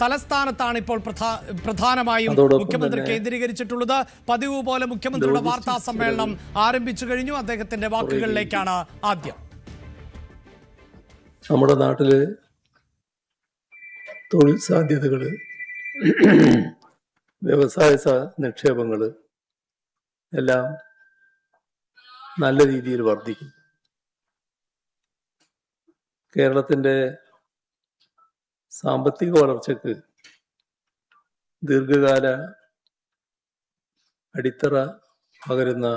തലസ്ഥാനത്താണ് ഇപ്പോൾ പ്രധാനമായും മുഖ്യമന്ത്രി കേന്ദ്രീകരിച്ചിട്ടുള്ളത്. പതിവ് പോലെ മുഖ്യമന്ത്രിയുടെ വാർത്താ സമ്മേളനം ആരംഭിച്ചു കഴിഞ്ഞു. അദ്ദേഹത്തിന്റെ വാക്കുകളിലേക്കാണ് ആദ്യം. നമ്മുടെ നാട്ടില് തൊഴിൽ സാധ്യതകള്, വ്യവസായ നിക്ഷേപങ്ങള് എല്ലാം നല്ല രീതിയിൽ വർദ്ധിക്കും. കേരളത്തിന്റെ സാമ്പത്തിക വളർച്ചയ്ക്ക് ദീർഘകാല അടിത്തറ പകരുന്ന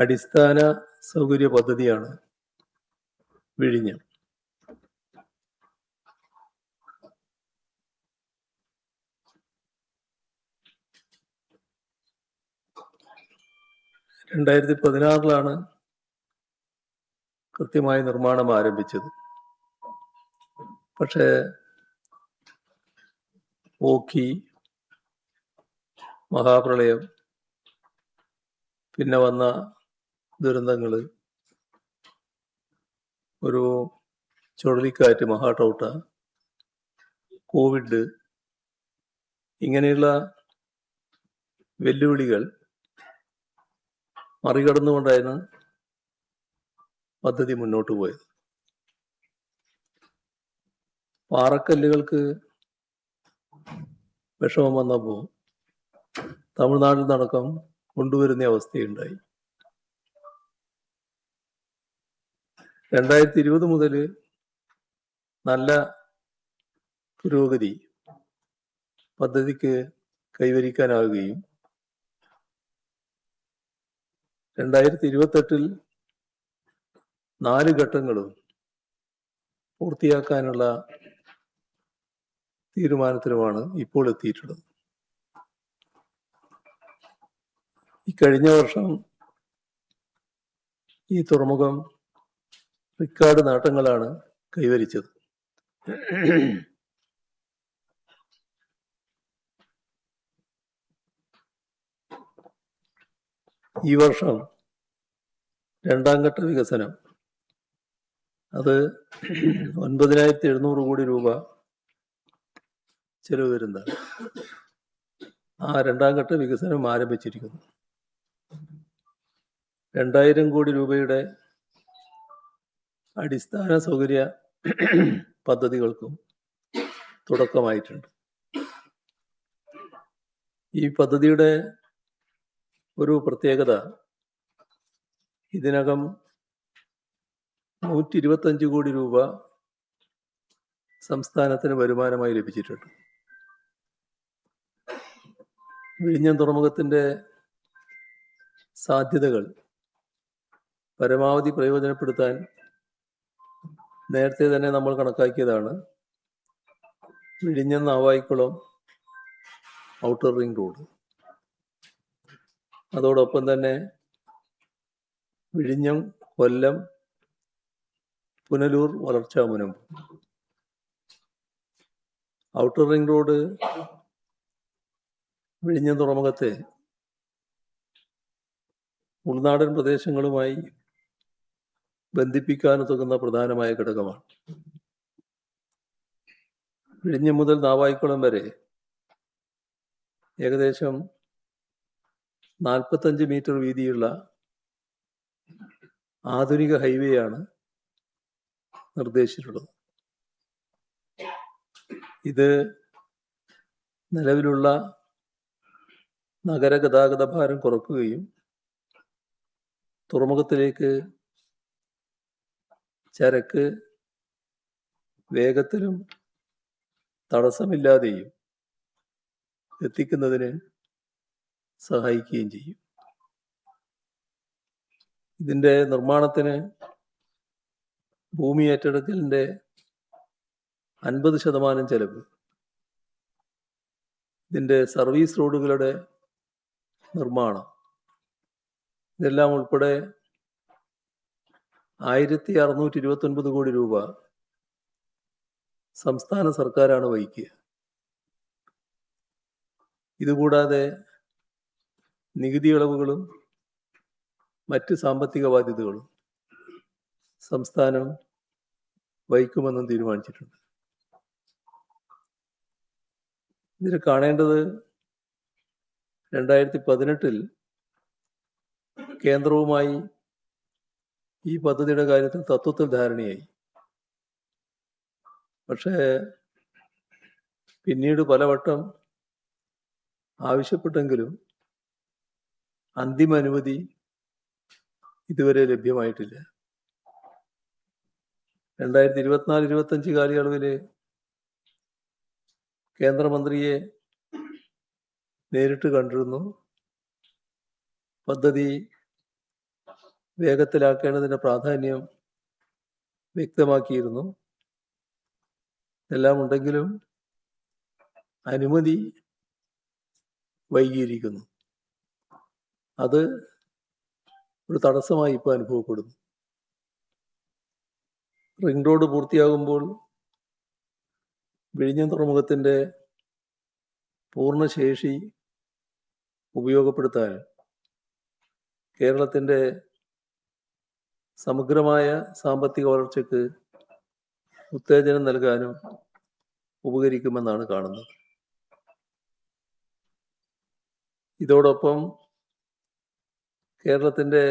അടിസ്ഥാന സൗകര്യ പദ്ധതിയാണ് വിഴിഞ്ഞം. രണ്ടായിരത്തി 2016 കൃത്യമായി നിർമ്മാണം ആരംഭിച്ചത്. പക്ഷേ ഓഖി, മഹാപ്രളയം, പിന്നെ വന്ന ദുരന്തങ്ങള്, ഒരു ചുഴലിക്കാറ്റ്, മഹാടൗട്ട, കോവിഡ്, ഇങ്ങനെയുള്ള വെല്ലുവിളികൾ മറികടന്നുകൊണ്ടായിരുന്നു പദ്ധതി മുന്നോട്ട് പോയത്. പാറക്കല്ലുകൾക്ക് വിഷമം വന്നപ്പോൾ തമിഴ്നാട്ടിൽ നിന്നടക്കം കൊണ്ടുവരുന്ന അവസ്ഥയുണ്ടായി. 2020 മുതൽ നല്ല പുരോഗതി പദ്ധതിക്ക് കൈവരിക്കാനാവുകയും 2028 4 ഘട്ടങ്ങളും പൂർത്തിയാക്കാനുള്ള തീരുമാനത്തിലുമാണ് ഇപ്പോൾ എത്തിയിട്ടുള്ളത്. ഈ കഴിഞ്ഞ വർഷം ഈ തുറമുഖം റെക്കോർഡ് നേട്ടങ്ങളാണ് കൈവരിച്ചത്. ഈ വർഷം 2ാം ഘട്ട വികസനം, അത് 9,700 കോടി രൂപ ചെലവ് വരുന്നതാണ്. ആ 2ാം ഘട്ട വികസനം ആരംഭിച്ചിരിക്കുന്നു. 2000 കോടി രൂപയുടെ അടിസ്ഥാന സൗകര്യ പദ്ധതികൾക്കും തുടക്കമായിട്ടുണ്ട്. ഈ പദ്ധതിയുടെ ഒരു പ്രത്യേകത, ഇതിനകം 125 കോടി രൂപ സംസ്ഥാനത്തിന് വരുമാനമായി ലഭിച്ചിട്ടുണ്ട്. വിഴിഞ്ഞം തുറമുഖത്തിന്റെ സാധ്യതകൾ പരമാവധി പ്രയോജനപ്പെടുത്താൻ നേരത്തെ തന്നെ നമ്മൾ കണക്കാക്കിയതാണ് വിഴിഞ്ഞം നാവായിക്കുളം ഔട്ടർ റിംഗ് റോഡ്. അതോടൊപ്പം തന്നെ വിഴിഞ്ഞം, കൊല്ലം, പുനലൂർ വളർച്ചാ മുനമ്പ്. ഔട്ടർ റിംഗ് റോഡ് വിഴിഞ്ഞം തുറമുഖത്തെ ഉൾനാടൻ പ്രദേശങ്ങളുമായി ബന്ധിപ്പിക്കാനുതകുന്ന പ്രധാനമായ ഘടകമാണ്. വിഴിഞ്ഞം മുതൽ നാവായിക്കുളം വരെ ഏകദേശം 45 മീറ്റർ വീതിയുള്ള ആധുനിക ഹൈവേയാണ് നിർദ്ദേശിച്ചിട്ടുള്ളത്. ഇത് നിലവിലുള്ള നഗര ഗതാഗത ഭാരം കുറയ്ക്കുകയും തുറമുഖത്തിലേക്ക് ചരക്ക് വേഗത്തിലും തടസ്സമില്ലാതെയും എത്തിക്കുന്നതിന് സഹായിക്കുകയും ചെയ്യും. ഇതിൻ്റെ നിർമ്മാണത്തിന് ഭൂമി ഏറ്റെടുക്കലിൻ്റെ 50% ചെലവ്, ഇതിൻ്റെ സർവീസ് റോഡുകളുടെ നിർമ്മാണം, ഇതെല്ലാം ഉൾപ്പെടെ 1629 കോടി രൂപ സംസ്ഥാന സർക്കാരാണ് വഹിക്കുക. ഇതുകൂടാതെ നികുതി ഇളവുകളും മറ്റ് സാമ്പത്തിക ബാധ്യതകളും സംസ്ഥാനം വഹിക്കുമെന്നും തീരുമാനിച്ചിട്ടുണ്ട്. ഇതിൽ കാണേണ്ടത് 2018 കേന്ദ്രവുമായി ഈ പദ്ധതിയുടെ കാര്യത്തിൽ തത്വത്തിൽ ധാരണയായി. പക്ഷേ പിന്നീട് പലവട്ടം ആവശ്യപ്പെട്ടെങ്കിലും അന്തിമ അനുമതി ഇതുവരെ ലഭ്യമായിട്ടില്ല. 2024-25 കാലയളവിൽ കേന്ദ്രമന്ത്രിയെ നേരിട്ട് കണ്ടിരുന്നു. പദ്ധതി വേഗത്തിലാക്കേണ്ടതിൻ്റെ പ്രാധാന്യം വ്യക്തമാക്കിയിരുന്നു. എല്ലാം ഉണ്ടെങ്കിലും അനുമതി വൈകിയിരിക്കുന്നു. അത് ഒരു തടസ്സമായി ഇപ്പോൾ അനുഭവപ്പെടുന്നു. റിംഗ് റോഡ് പൂർത്തിയാകുമ്പോൾ വിഴിഞ്ഞം തുറമുഖത്തിൻ്റെ പൂർണ്ണശേഷി ഉപയോഗപ്പെടുത്താൻ കേരളത്തിൻ്റെ സമഗ്രമായ സാമ്പത്തിക വളർച്ചയ്ക്ക് ഉത്തേജനം നൽകാനും ഉപകരിക്കുമെന്നാണ് കാണുന്നത്. ഇതോടൊപ്പം കേരളത്തിൻ്റെ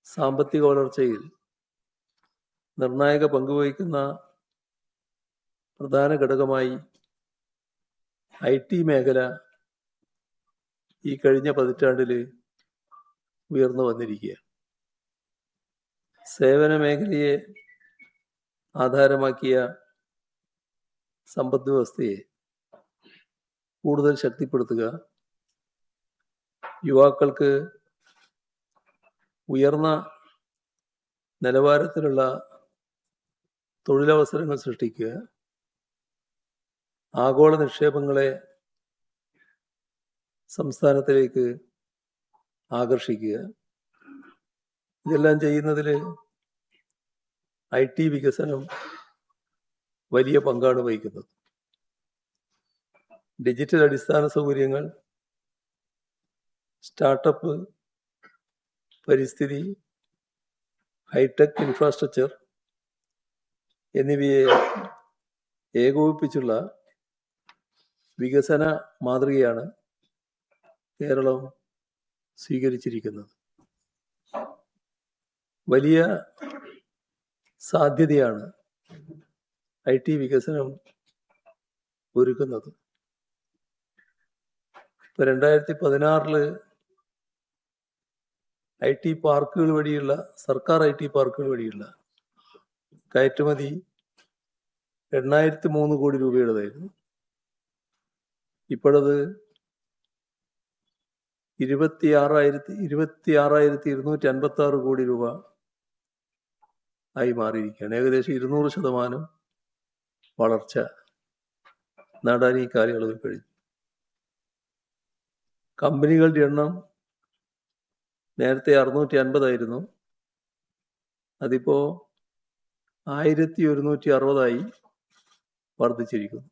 സാമ്പത്തിക വളർച്ചയിൽ നിർണായക പങ്കുവഹിക്കുന്ന പ്രധാന ഘടകമായി IT മേഖല ഈ കഴിഞ്ഞ പതിറ്റാണ്ടിൽ ഉയർന്നു വന്നിരിക്കുക. സേവന മേഖലയെ ആധാരമാക്കിയ സമ്പദ് വ്യവസ്ഥയെ കൂടുതൽ ശക്തിപ്പെടുത്തുക, യുവാക്കൾക്ക് ഉയർന്ന നിലവാരത്തിലുള്ള തൊഴിലവസരങ്ങൾ സൃഷ്ടിക്കുക, ആഗോള നിക്ഷേപങ്ങളെ സംസ്ഥാനത്തിലേക്ക് ആകർഷിക്കുക, ഇതെല്ലാം ചെയ്യുന്നതിൽ IT വികസനം വലിയ പങ്കാണ് വഹിക്കുന്നത്. ഡിജിറ്റൽ അടിസ്ഥാന സൗകര്യങ്ങൾ, സ്റ്റാർട്ടപ്പ്, പരിസ്ഥിതി, ഹൈടെക് ഇൻഫ്രാസ്ട്രക്ചർ എന്നിവയെ ഏകോപിപ്പിച്ചുള്ള വികസന മാതൃകയാണ് കേരളം സ്വീകരിച്ചിരിക്കുന്നത്. വലിയ സാധ്യതയാണ് IT വികസനം ഒരുക്കുന്നത്. ഇപ്പൊ 2016 IT പാർക്കുകൾ വഴിയുള്ള സർക്കാർ IT പാർക്കുകൾ വഴിയുള്ള കയറ്റുമതി 803 കോടി രൂപയുടേതായിരുന്നു. ഇപ്പോഴത് 26,256 കോടി രൂപ ആയി മാറിയിരിക്കുകയാണ്. ഏകദേശം 200% വളർച്ച നേടാൻ ഈ കാലയളവിൽ കഴിഞ്ഞു. കമ്പനികളുടെ എണ്ണം നേരത്തെ 650 അതിപ്പോ 1160 വർദ്ധിച്ചിരിക്കുന്നു.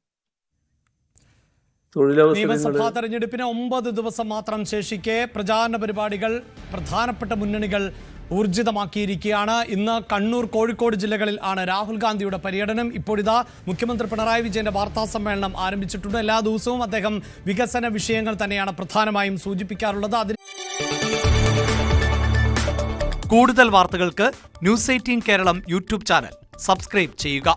നിയമസഭാ തെരഞ്ഞെടുപ്പിന് 9 ദിവസം മാത്രം ശേഷിക്കെ പ്രചാരണ പരിപാടികൾ പ്രധാനപ്പെട്ട മുന്നണികൾ ഊർജിതമാക്കിയിരിക്കുകയാണ്. ഇന്ന് കണ്ണൂർ, കോഴിക്കോട് ജില്ലകളിൽ ആണ് രാഹുൽ ഗാന്ധിയുടെ പര്യടനം. ഇപ്പോഴിതാ മുഖ്യമന്ത്രി പിണറായി വിജയന്റെ വാർത്താ സമ്മേളനം ആരംഭിച്ചിട്ടുണ്ട്. എല്ലാ ദിവസവും അദ്ദേഹം വികസന വിഷയങ്ങൾ തന്നെയാണ് പ്രധാനമായും സൂചിപ്പിക്കാറുള്ളത്. കൂടുതൽ വാർത്തകൾക്ക് News 18 Keralam YouTube channel subscribe ചെയ്യുക.